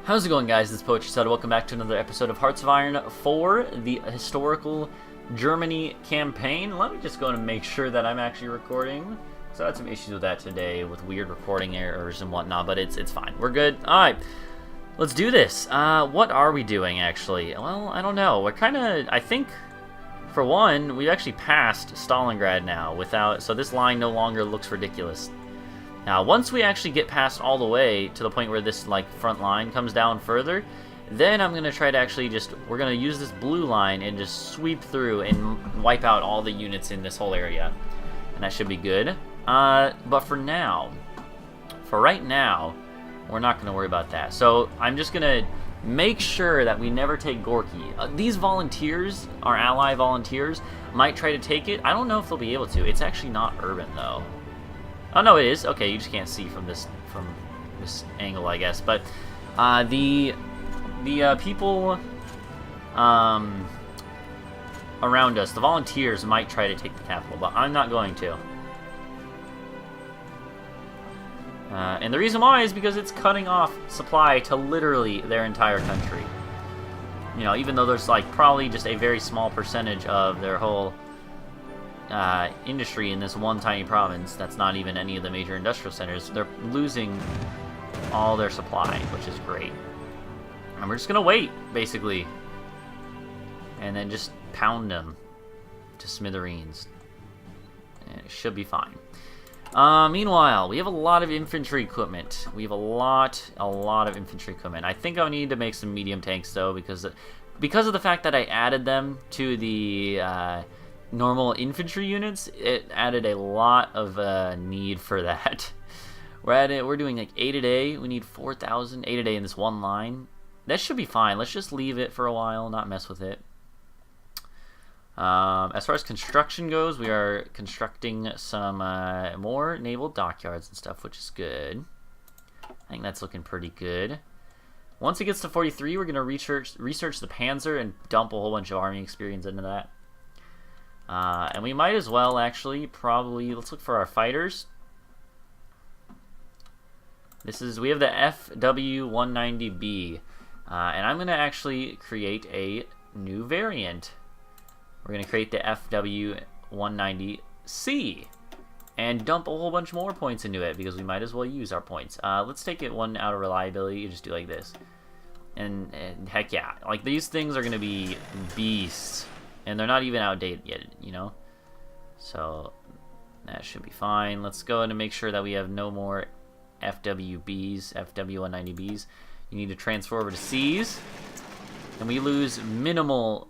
How's it going, guys? This is Poetry Soda. Welcome back to another episode of Hearts of Iron for the historical Germany campaign. Let me just go and make sure that I'm actually recording. So I had some issues with that today with weird recording errors and whatnot, but it's fine. We're good. Alright, let's do this. What are we doing, actually? Well, I don't know. We're kind of, I think, for one, we've actually passed Stalingrad now without, so this line no longer looks ridiculous. Now, once we actually get past all the way to the point where this, like, front line comes down further, then I'm going to try to actually we're going to use this blue line and just sweep through and wipe out all the units in this whole area. And that should be good. But for right now, we're not going to worry about that. So I'm just going to make sure that we never take Gorky. These volunteers, our ally volunteers, might try to take it. I don't know if they'll be able to. It's actually not urban, though. Oh, no, it is. Okay, you just can't see from this angle, I guess. But the people around us, the volunteers, might try to take the capital, but I'm not going to. And the reason why is because it's cutting off supply to literally their entire country. You know, even though there's, like, probably just a very small percentage of their whole industry in this one tiny province that's not even any of the major industrial centers, they're losing all their supply, which is great. And we're just gonna wait, basically, and then just pound them to smithereens, and it should be fine. Meanwhile, we have a lot of infantry equipment. We have a lot of infantry equipment. I think I need to make some medium tanks, though, because of the fact that I added them to the normal infantry units, it added a lot of need for that. We're doing like 8 a day. We need 4,000, 8 a day in this one line. That should be fine. Let's just leave it for a while, not mess with it. As far as construction goes, we are constructing some more naval dockyards and stuff, which is good. I think that's looking pretty good. Once it gets to 43, we're going to research the Panzer and dump a whole bunch of army experience into that. And we might as well, actually, probably, let's look for our fighters. We have the FW-190B, and I'm going to actually create a new variant. We're going to create the FW-190C, and dump a whole bunch more points into it, because we might as well use our points. Let's take it one out of reliability, and just do like this. And heck yeah, like, these things are going to be beasts. And they're not even outdated yet, you know? So that should be fine. Let's go ahead and make sure that we have no more FWBs, FW-190Bs. You need to transfer over to Cs. And we lose minimal...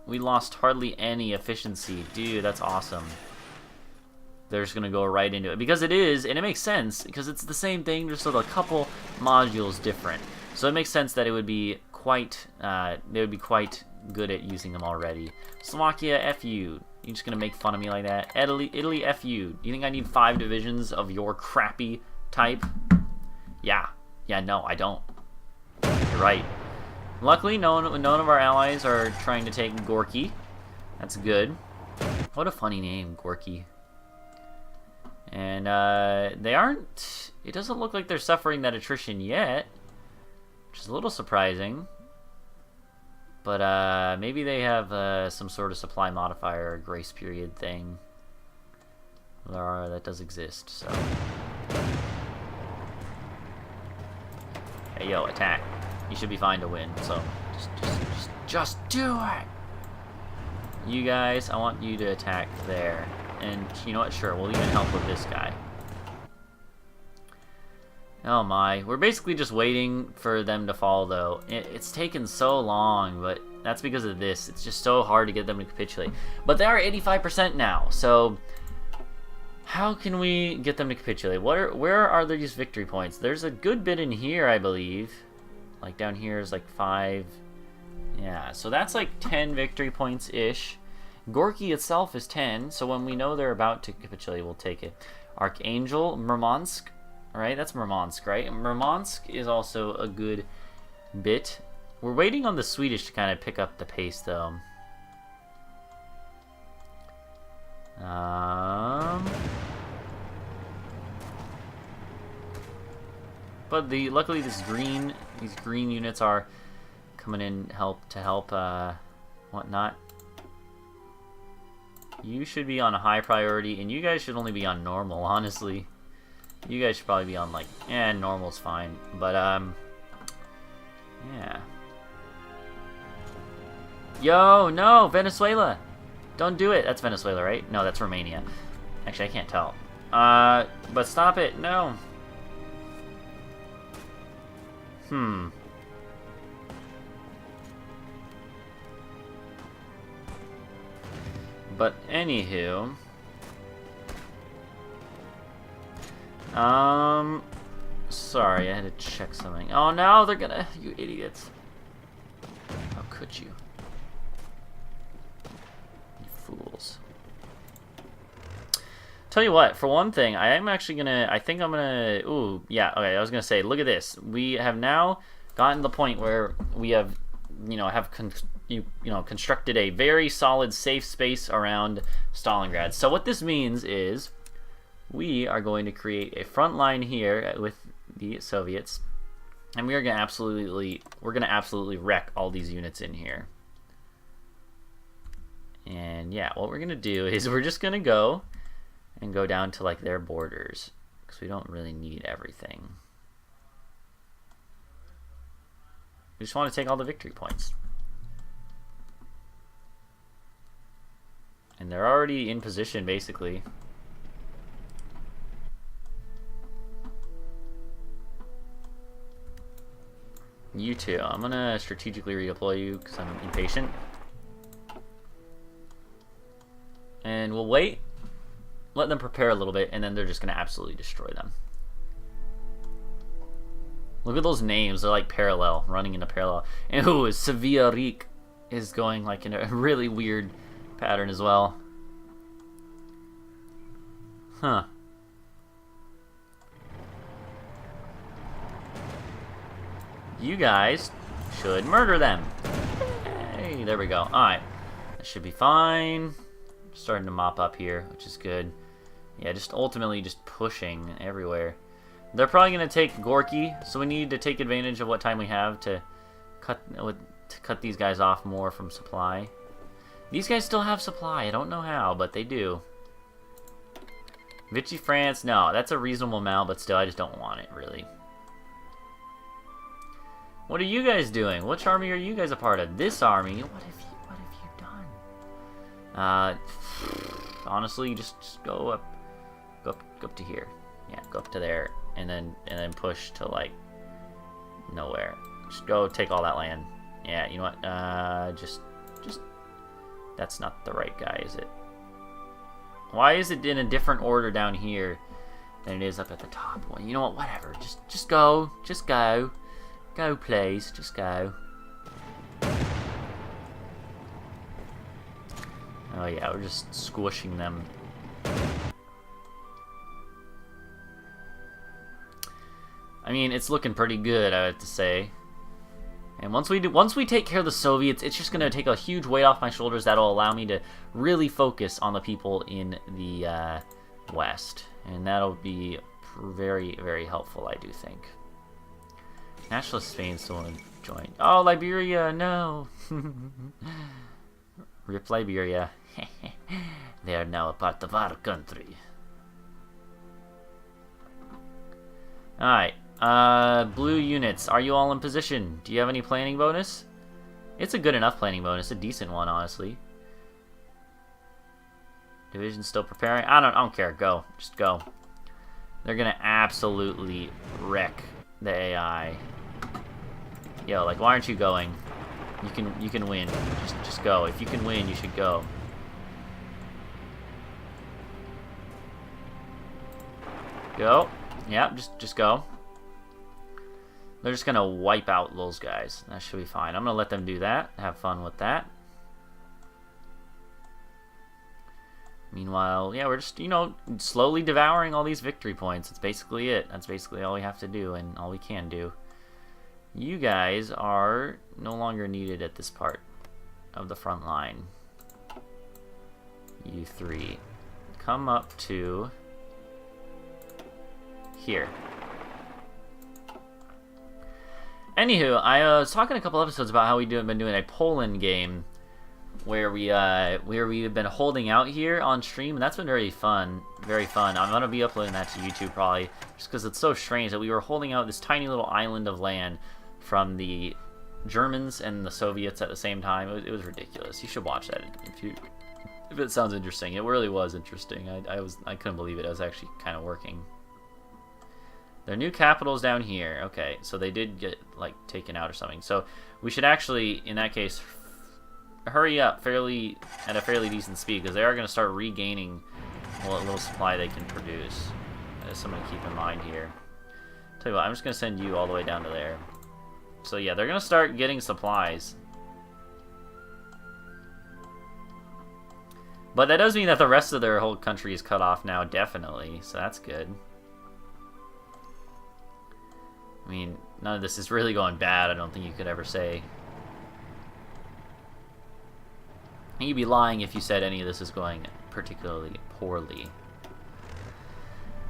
We lost hardly any efficiency. Dude, that's awesome. They're just going to go right into it. Because it is, and it makes sense, because it's the same thing, just with a couple modules different. So it makes sense that it would be quite... they would be quite... good at using them already. Slovakia, F you. You just gonna make fun of me like that? Italy, F you. You think I need 5 divisions of your crappy type? Yeah. Yeah, no, I don't. You're right. Luckily, none of our allies are trying to take Gorky. That's good. What a funny name, Gorky. And, they aren't... It doesn't look like they're suffering that attrition yet, which is a little surprising. But maybe they have some sort of supply modifier or grace period thing. That does exist, so. Hey, yo, attack. You should be fine to win, so just do it! You guys, I want you to attack there. And you know what? Sure, we'll even help with this guy. Oh my, we're basically just waiting for them to fall, though. It's taken so long, but that's because of this. It's just so hard to get them to capitulate. But they are 85% now, so how can we get them to capitulate? Where are these victory points? There's a good bit in here, I believe. Like down here is like 5. Yeah, so that's like 10 victory points-ish. Gorky itself is 10, so when we know they're about to capitulate, we'll take it. Archangel, Murmansk. Right, that's Murmansk, right? Murmansk is also a good bit. We're waiting on the Swedish to kind of pick up the pace, though. But luckily these green units are coming in to help whatnot. You should be on a high priority, and you guys should only be on normal, honestly. You guys should probably be on, like, normal's fine. But, yeah. Yo, no, Venezuela! Don't do it! That's Venezuela, right? No, that's Romania. Actually, I can't tell. But stop it, no! But anywho, sorry, I had to check something. Oh no, they're gonna, you idiots! How could you? You fools! Tell you what, for one thing, I am actually gonna. I think I'm gonna. Ooh, yeah. Okay, I was gonna say, look at this. We have now gotten to the point where we have, constructed a very solid, safe space around Stalingrad. So what this means is, we are going to create a front line here with the Soviets, and we're gonna absolutely wreck all these units in here. And yeah, what we're gonna do is we're just gonna go down to like their borders, because we don't really need everything. We just want to take all the victory points. And they're already in position, basically. You too. I'm gonna strategically redeploy you because I'm impatient. And we'll wait. Let them prepare a little bit, and then they're just going to absolutely destroy them. Look at those names. They're like parallel, running in a parallel. And ooh, Sevilla Rik is going like in a really weird pattern as well. Huh. You guys should murder them. Hey, there we go. Alright. That should be fine. Starting to mop up here, which is good. Yeah, just ultimately just pushing everywhere. They're probably going to take Gorky, so we need to take advantage of what time we have to cut these guys off more from supply. These guys still have supply. I don't know how, but they do. Vichy France, no, that's a reasonable amount, but still, I just don't want it, really. What are you guys doing? Which army are you guys a part of? This army? What have you done? Honestly, just go up to here. Yeah, go up to there, and then push to like nowhere. Just go take all that land. Yeah, you know what? Just that's not the right guy, is it? Why is it in a different order down here than it is up at the top? Well, you know what? Whatever. Just go. Go, please. Just go. Oh yeah, we're just squishing them. I mean, it's looking pretty good, I have to say. And once we take care of the Soviets, it's just gonna take a huge weight off my shoulders. That'll allow me to really focus on the people in the West, and that'll be very, very helpful, I do think. Nationalist Spain still want to join. Oh, Liberia, no. Rip Liberia. They are now a part of our country. Alright. Blue units. Are you all in position? Do you have any planning bonus? It's a good enough planning bonus. A decent one, honestly. Division still preparing. I don't care. Go. Just go. They're gonna absolutely wreck the AI. Yo, like, why aren't you going? You can win. Just go. If you can win, you should go. Go. Yeah, just go. They're just gonna wipe out those guys. That should be fine. I'm gonna let them do that. Have fun with that. Meanwhile, yeah, we're just, slowly devouring all these victory points. That's basically it. That's basically all we have to do and all we can do. You guys are no longer needed at this part of the front line. You three. Come up to here. Anywho, I was talking a couple episodes about how we've been doing a Poland game where we've been holding out here on stream, and that's been very fun. Very fun. I'm gonna be uploading that to YouTube probably, just because it's so strange that we were holding out this tiny little island of land from the Germans and the Soviets at the same time. It was ridiculous. You should watch that if it sounds interesting. It really was interesting. I couldn't believe it. I was actually kind of working. Their new capital's down here. Okay, so they did get like taken out or something. So we should actually, in that case, hurry up at a fairly decent speed, because they are going to start regaining what little supply they can produce. That's something to keep in mind here. Tell you what, I'm just going to send you all the way down to there. So yeah, they're going to start getting supplies. But that does mean that the rest of their whole country is cut off now, definitely. So that's good. I mean, none of this is really going bad, I don't think you could ever say. And you'd be lying if you said any of this is going particularly poorly.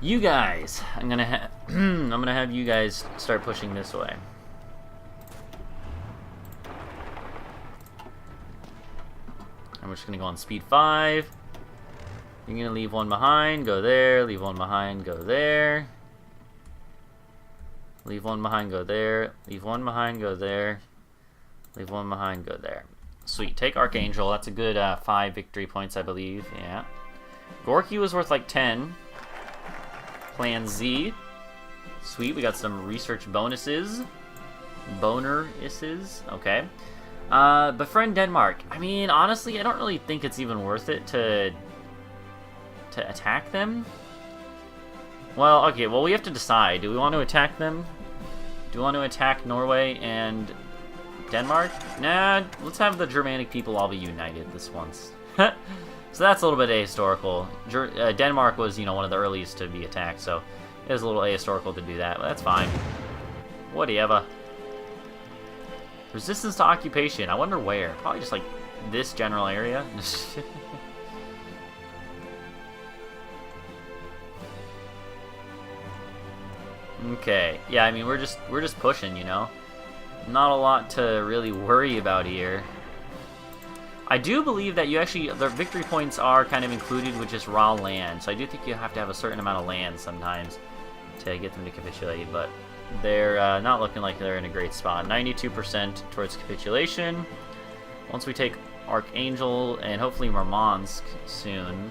You guys, I'm gonna have you guys start pushing this way. I'm just gonna go on speed 5. You're gonna leave one behind, go there, leave one behind, go there. Leave one behind, go there. Leave one behind, go there. Leave one behind, go there. Sweet. Take Archangel. That's a good 5 victory points, I believe. Yeah. Gorky was worth like 10. Plan Z. Sweet. We got some research bonuses. Boner-isses. Okay. Befriend Denmark. I mean, honestly, I don't really think it's even worth it to attack them. Well, okay, well, we have to decide. Do we want to attack them? Do we want to attack Norway and Denmark? Nah, let's have the Germanic people all be united this once. So that's a little bit ahistorical. Denmark was, one of the earliest to be attacked, so it was a little ahistorical to do that, but that's fine. Whatever. Resistance to occupation. I wonder where. Probably just, like, this general area. Okay, yeah, I mean, we're just pushing, Not a lot to really worry about here. I do believe that the victory points are kind of included with just raw land, so I do think you have to have a certain amount of land sometimes to get them to capitulate, but they're not looking like they're in a great spot. 92% towards capitulation. Once we take Archangel and hopefully Murmansk soon,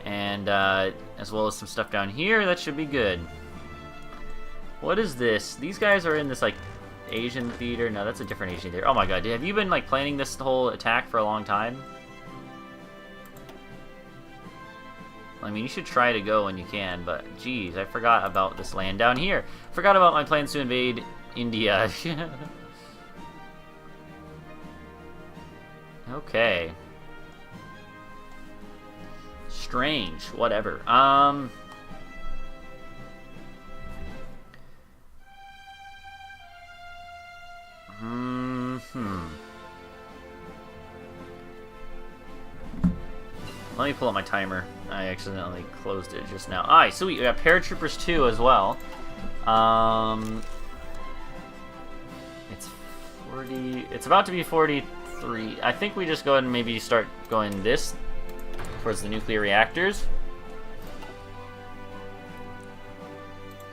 and as well as some stuff down here, that should be good. What is this? These guys are in this, like, Asian theater. No, that's a different Asian theater. Oh my god, have you been, like, planning this whole attack for a long time? I mean, you should try to go when you can, but geez, I forgot about this land down here. Forgot about my plans to invade India. Okay. Strange. Whatever. Let me pull up my timer. I accidentally closed it just now. Alright, sweet. We got Paratroopers 2 as well. It's 40... It's about to be 43. I think we just go ahead and maybe start going this towards the nuclear reactors.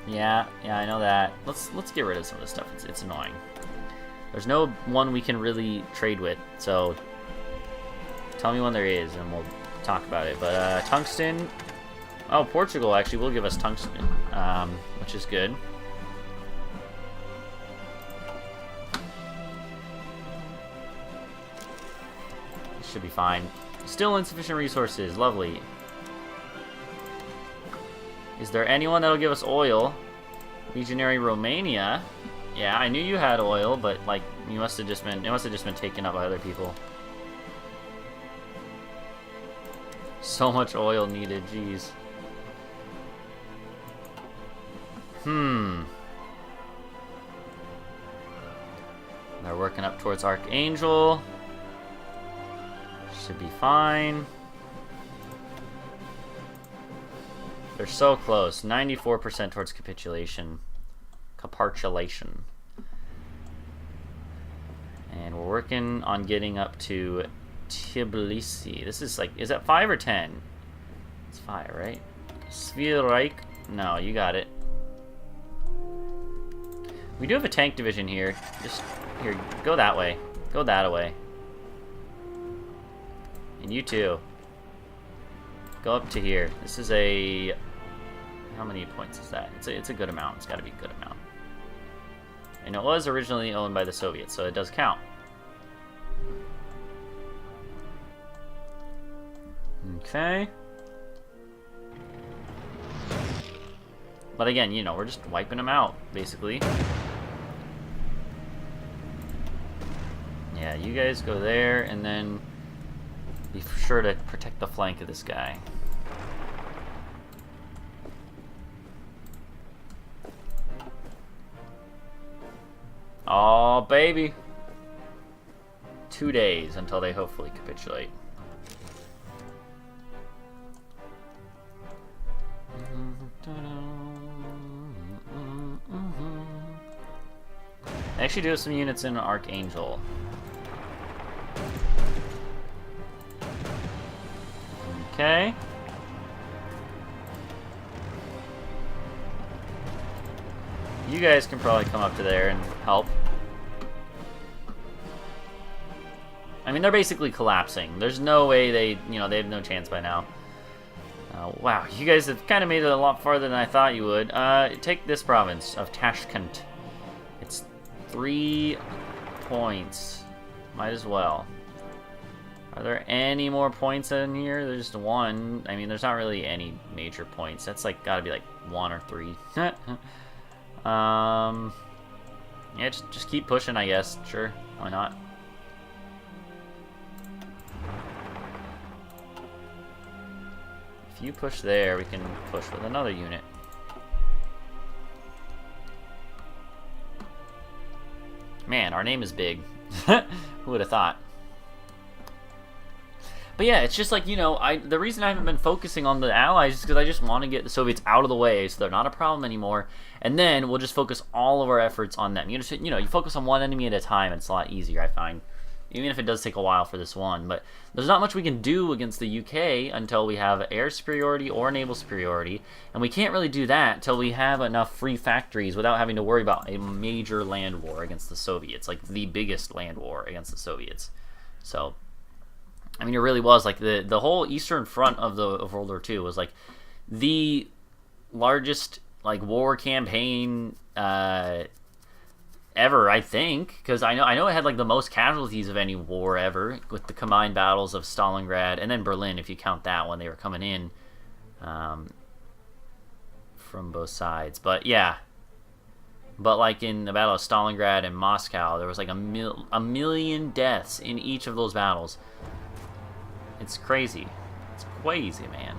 Yeah, I know that. Let's get rid of some of this stuff. It's annoying. There's no one we can really trade with, so tell me when there is, and we'll talk about it. But tungsten. Oh, Portugal actually will give us tungsten, which is good. Should be fine. Still insufficient resources. Lovely. Is there anyone that'll give us oil? Legionary Romania. Yeah, I knew you had oil, but like it must have just been taken up by other people. So much oil needed, jeez. They're working up towards Archangel. Should be fine. They're so close. 94% towards capitulation. Capitulation. And we're working on getting up to Tbilisi. This is like, is that 5 or 10? It's 5, right? Svirreik. No, you got it. We do have a tank division here. Just, here, go that way. Go that way. And you too. Go up to here. This is a... How many points is that? It's a good amount. It's got to be a good amount. And it was originally owned by the Soviets, so it does count. Okay. But again, you know, we're just wiping them out, basically. Yeah, you guys go there, and then be sure to protect the flank of this guy. Oh, baby. 2 days until they hopefully capitulate. I actually do have some units in Archangel. Okay. You guys can probably come up to there and help. I mean, they're basically collapsing. There's no way they, you know, they have no chance by now. Wow, you guys have kind of made it a lot farther than I thought you would. Take this province of Tashkent. It's 3 points. Might as well. Are there any more points in here? There's just 1. I mean, there's not really any major points. That's like gotta be like 1 or 3. Yeah, just keep pushing, I guess. Sure, why not? If you push there, we can push with another unit. Man, our name is big. Who would have thought? But yeah, it's just like, you know, the reason I haven't been focusing on the Allies is because I just want to get the Soviets out of the way so they're not a problem anymore. And then we'll just focus all of our efforts on them. You know, you focus on one enemy at a time, and it's a lot easier, I find. Even if it does take a while for this one. But there's not much we can do against the UK until we have air superiority or naval superiority. And we can't really do that until we have enough free factories without having to worry about a major land war against the Soviets. Like, the biggest land war against the Soviets. So, I mean, it really was. Like, the whole Eastern Front of World War II was, like, the largest, like, war campaign ever, I think, because I know it had like the most casualties of any war ever, with the combined battles of Stalingrad and then Berlin, if you count that when they were coming in from both sides. But yeah, but like in the Battle of Stalingrad and Moscow, there was like a million deaths in each of those battles. It's crazy. It's crazy, man.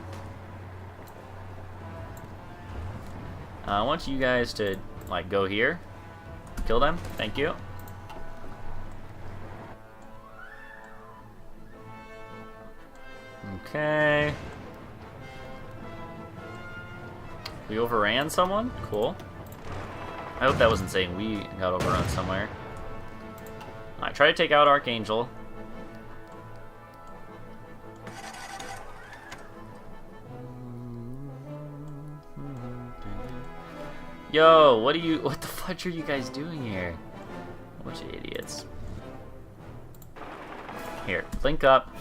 I want you guys to like go here. Kill them. Thank you. Okay. We overran someone? Cool. I hope that wasn't saying we got overrun somewhere. Alright, try to take out Archangel. Yo, what the fudge are you guys doing here? A bunch of idiots. Here, link up.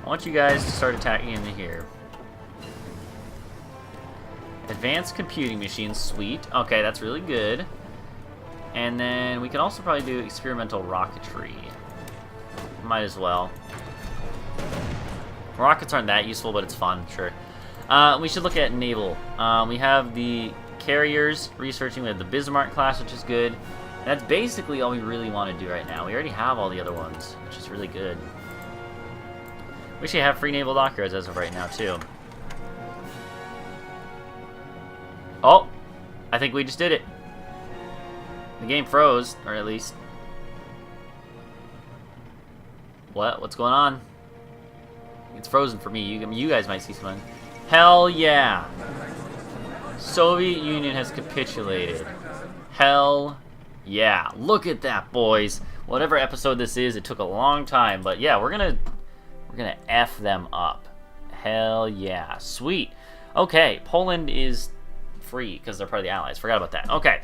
I want you guys to start attacking into here. Advanced computing machines, sweet. Okay, that's really good. And then we can also probably do experimental rocketry. Might as well. Rockets aren't that useful, but it's fun, sure. We should look at naval. We have the carriers researching. We have the Bismarck class, which is good. And that's basically all we really want to do right now. We already have all the other ones, which is really good. We should have free naval dockyards as of right now, too. Oh! I think we just did it. The game froze, or at least... What? What's going on? It's frozen for me. You guys might see someone. Hell yeah! Soviet Union has capitulated. Hell yeah. Look at that, boys. Whatever episode this is, it took a long time, but yeah, we're gonna F them up. Hell yeah. Sweet. Okay, Poland is free because they're part of the Allies. Forgot about that. Okay,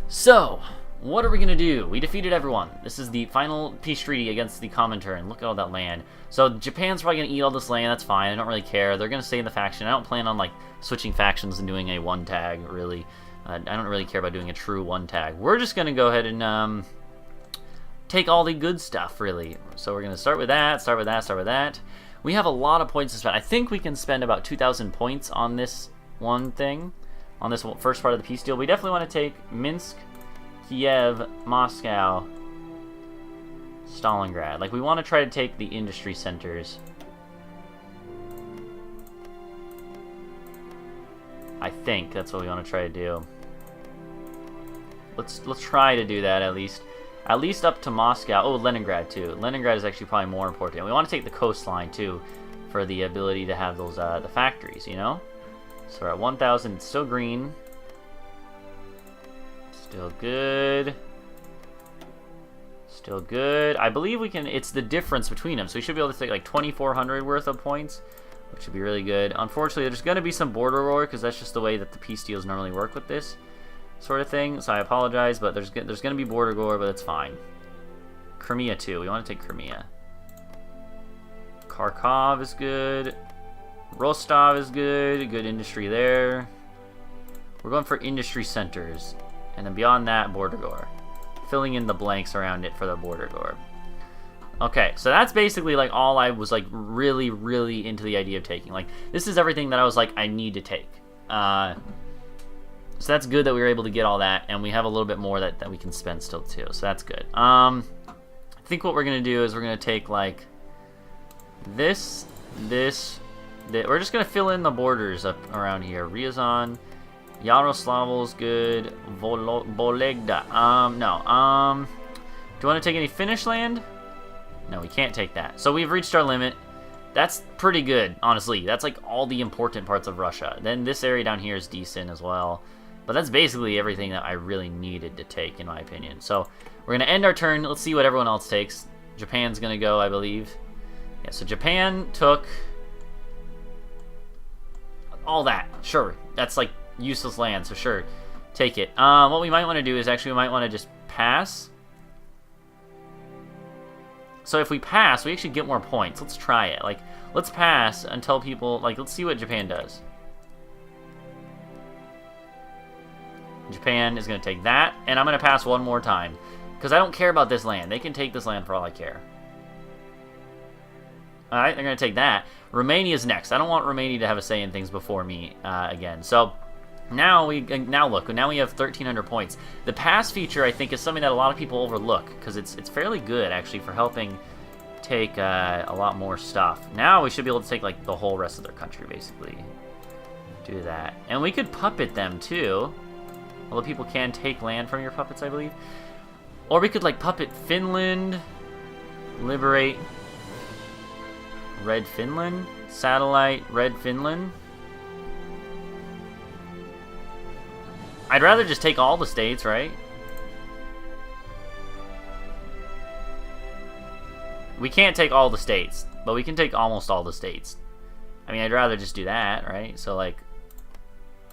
so what are we gonna do? We defeated everyone. This is the final peace treaty against the Comintern. Look at all that land. So Japan's probably gonna eat all this land. That's fine. I don't really care. They're gonna stay in the faction. I don't plan on like switching factions and doing a one tag. Really, I don't really care about doing a true one tag. We're just gonna go ahead and take all the good stuff. Really. So we're gonna start with that. Start with that. Start with that. We have a lot of points to spend. I think we can spend about 2,000 points on this one thing, on this first part of the peace deal. We definitely want to take Minsk, Kiev, Moscow, Stalingrad. Like, we want to try to take the industry centers. I think that's what we want to try to do. Let's try to do that at least. At least up to Moscow. Oh, Leningrad too. Leningrad is actually probably more important. We want to take the coastline too, for the ability to have those the factories. You know. So we're at 1,000. It's still green. Still good. Still good. I believe we can. It's the difference between them. So we should be able to take like 2,400 worth of points, which would be really good. Unfortunately, there's going to be some border war because that's just the way that the peace deals normally work with this sort of thing. So I apologize, but there's going to be border war, but it's fine. Crimea too. We want to take Crimea. Kharkov is good. Rostov is good. Good industry there. We're going for industry centers, and then beyond that, border war. Filling in the blanks around it for the border war. Okay, so that's basically like all I was like really, really into the idea of taking. Like, this is everything that I was like, I need to take. So that's good that we were able to get all that, and we have a little bit more that we can spend still too. So that's good. I think what we're gonna do is we're gonna take like this. We're just gonna fill in the borders up around here. Ryazan, Yaroslavl's good. Volegda. No. Do you want to take any Finnish land? No, we can't take that. So we've reached our limit. That's pretty good, honestly. That's like all the important parts of Russia. Then this area down here is decent as well. But that's basically everything that I really needed to take, in my opinion. So we're going to end our turn. Let's see what everyone else takes. Japan's going to go, I believe. Yeah, so Japan took all that. Sure. That's like useless land, so sure. Take it. What we might want to do is actually we might want to just pass. So if we pass, we actually get more points. Let's try it. Like, let's pass until people, like, let's see what Japan does. Japan is going to take that, and I'm going to pass one more time. Because I don't care about this land. They can take this land for all I care. Alright, they're going to take that. Romania's next. I don't want Romania to have a say in things before me again. So, now look, now we have 1,300 points. The pass feature, I think, is something that a lot of people overlook, because it's fairly good, actually, for helping take a lot more stuff. Now we should be able to take, like, the whole rest of their country, basically. Do that. And we could puppet them, too. Although people can take land from your puppets, I believe. Or we could, like, puppet Finland. Liberate Red Finland. Satellite Red Finland. I'd rather just take all the states, right? We can't take all the states, but we can take almost all the states. I mean, I'd rather just do that, right? So, like,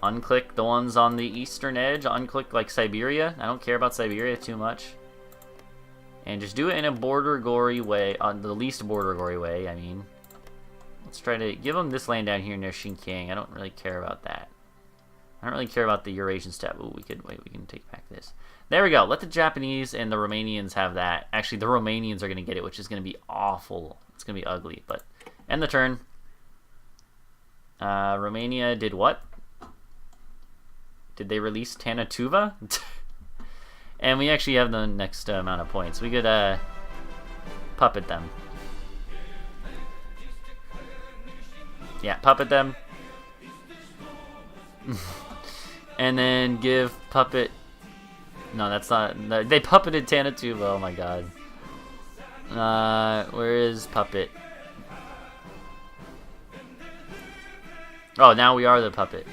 unclick the ones on the eastern edge. Unclick, like, Siberia. I don't care about Siberia too much. And just do it in a border-gory way, on the least border-gory way, I mean. Let's try to give them this land down here near Xinjiang. I don't really care about that. I don't really care about the Eurasian steppe. Ooh, we can take back this. There we go. Let the Japanese and the Romanians have that. Actually, the Romanians are going to get it, which is going to be awful. It's going to be ugly, but end the turn. Romania did what? Did they release Tanatuva? And we actually have the next amount of points. We could puppet them. Yeah, puppet them. And then give puppet... No, that's not... They puppeted Tanatuva, oh my god. Where is puppet? Oh, now we are the puppet.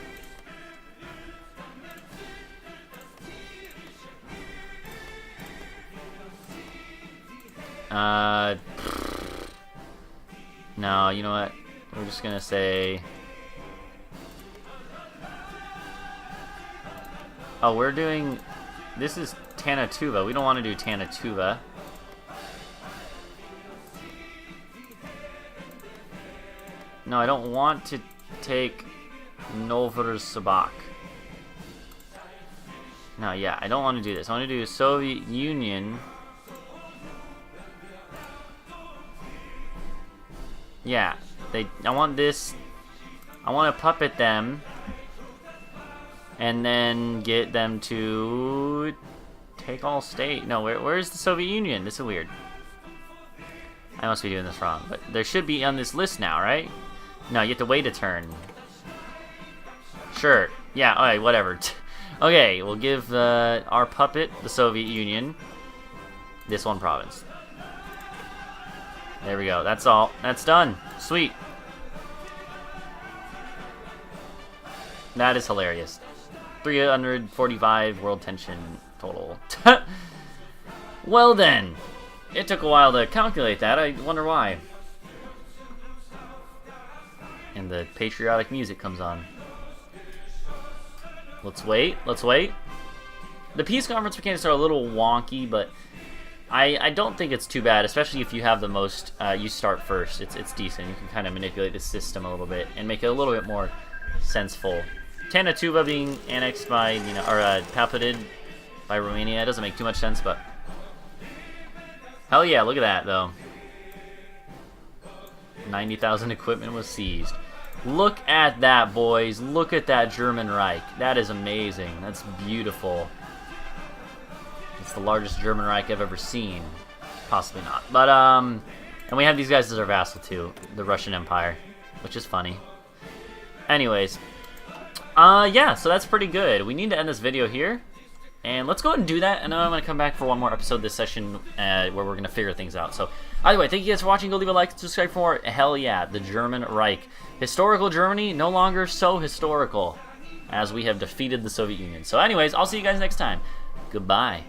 No, you know what? We're just gonna say... Oh, we're doing... This is Tanatuva. We don't want to do Tanatuva. No, I don't want to take Novosibirsk. No, yeah, I don't want to do this. I want to do Soviet Union. Yeah, I want this. I want to puppet them, and then get them to take all state. No, where's the Soviet Union? This is weird. I must be doing this wrong, but there should be on this list now, right? No, you have to wait a turn. Sure. Yeah. All right. Whatever. Okay, we'll give our puppet the Soviet Union. This one province. There we go. That's all. That's done. Sweet. That is hilarious. 345 world tension total. Well then. It took a while to calculate that. I wonder why. And the patriotic music comes on. Let's wait. Let's wait. The peace conference mechanics are a little wonky, but I don't think it's too bad, especially if you have the most, you start first. It's decent. You can kind of manipulate the system a little bit and make it a little bit more senseful. Tanatuva being annexed by, you know, or palpated by Romania, it doesn't make too much sense, but hell yeah, look at that, though. 90,000 equipment was seized. Look at that, boys. Look at that German Reich. That is amazing. That's beautiful. It's the largest German Reich I've ever seen. Possibly not. But, and we have these guys as our vassal, too. The Russian Empire. Which is funny. Anyways. Yeah, so that's pretty good. We need to end this video here. And let's go ahead and do that, and then I'm going to come back for one more episode this session where we're going to figure things out. So, either way, thank you guys for watching. Go leave a like, subscribe for more. Hell yeah, the German Reich. Historical Germany, no longer so historical, as we have defeated the Soviet Union. So anyways, I'll see you guys next time. Goodbye.